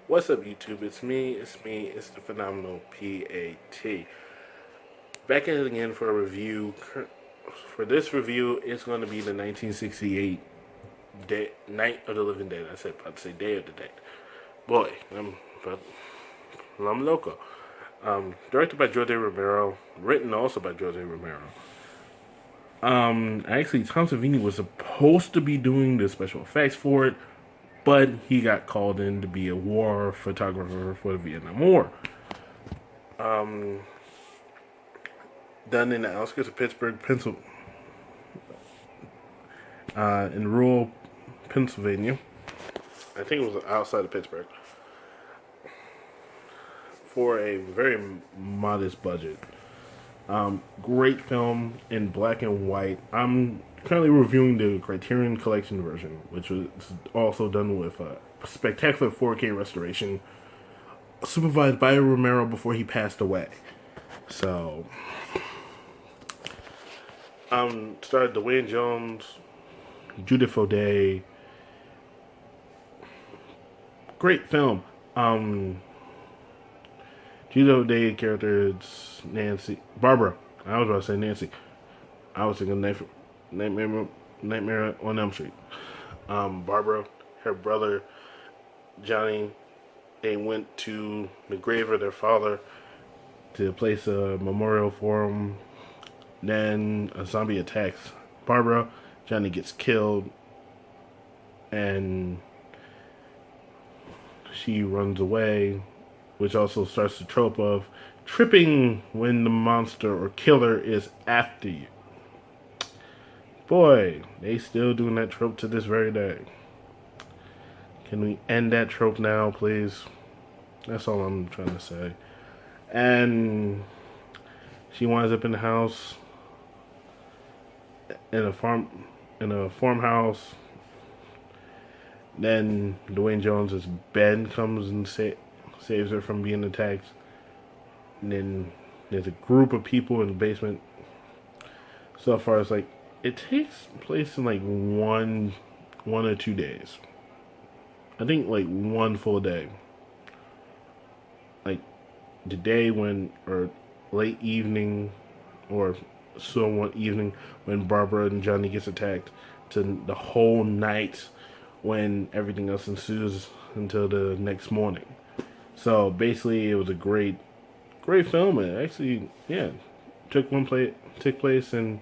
What's up, YouTube? It's the phenomenal PAT. Back at it again for a review. For this review, it's going to be the 1968 Night of the Living Dead. I said, about to say Day of the Dead. Boy, I'm loco. Directed by George A. Romero, written also by George A. Romero. Actually, Tom Savini was supposed to be doing the special effects for it, but he got called in to be a war photographer for the Vietnam War. Um, Done in the outskirts of Pittsburgh, Pennsylvania, in rural Pennsylvania. I think it was outside of Pittsburgh for a very modest budget. Great film in black and white. I'm currently reviewing the Criterion Collection version, which was also done with a spectacular 4K restoration, supervised by Romero before he passed away. So, starred Dwayne Jones, Judith O'Dea. Great film. Judith O'Dea character is Nancy Barbara. I was about to say Nancy. I was thinking Nightmare on Elm Street. Barbara, her brother Johnny, they went to the grave of their father to place a memorial for him. Then a zombie attacks Barbara. Johnny gets killed, and she runs away, which also starts the trope of tripping when the monster or killer is after you. Boy, they still doing that trope to this very day. Can we end that trope now, please? That's all I'm trying to say. And she winds up in the house in a farmhouse. Then Dwayne Jones's Ben comes and saves her from being attacked. And then there's a group of people in the basement. So far, it's like it takes place in like one or 2 days. I think like one full day. Like the day when, or late evening, or somewhat evening when Barbara and Johnny gets attacked, to the whole night when everything else ensues until the next morning. So basically, it was a great film. It actually, yeah, took place in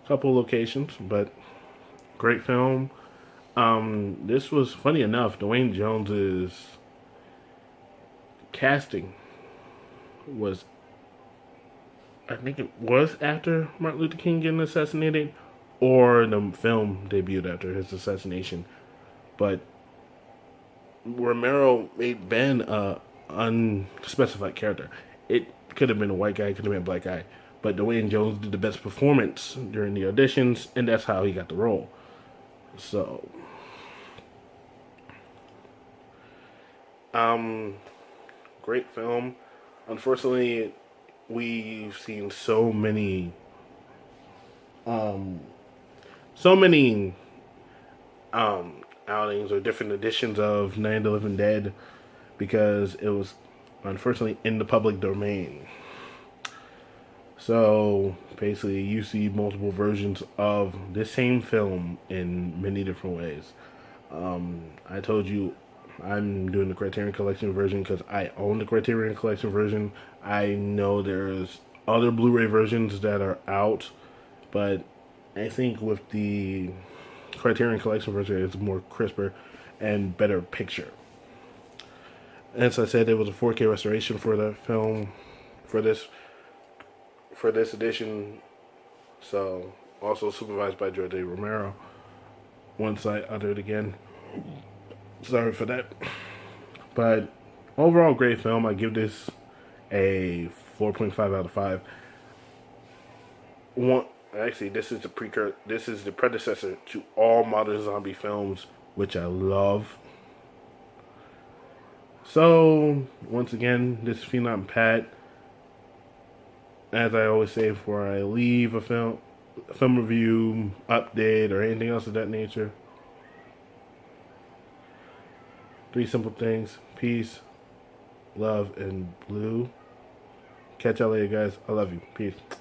a couple locations, but great film. This was funny enough. Dwayne Jones's casting was, I think it was after Martin Luther King getting assassinated, or the film debuted after his assassination. But Romero made Ben a unspecified character. It could have been a white guy, could have been a black guy, but Dwayne Jones did the best performance during the auditions, and that's how he got the role. So, um, great film. Unfortunately, we've seen um, so many, outings or different editions of Night of the Living Dead because it was unfortunately in the public domain. So basically, you see multiple versions of the same film in many different ways. I told you I'm doing the Criterion Collection version because I own the Criterion Collection version. I know there's other Blu-ray versions that are out, but I think with the Criterion Collection version, it's more crisper and better picture. As I said, it was a 4K restoration for the film for this edition. So also supervised by George A. Romero. Once I uttered again. Sorry for that. But overall, great film. I give this a 4.5 out of 5. Actually, this is the precursor. This is the predecessor to all modern zombie films, which I love. So once again, this is Phenom Pat. As I always say before I leave a film review, update, or anything else of that nature, Three simple things: peace, love, and blue. Catch y'all later, guys. I love you. Peace.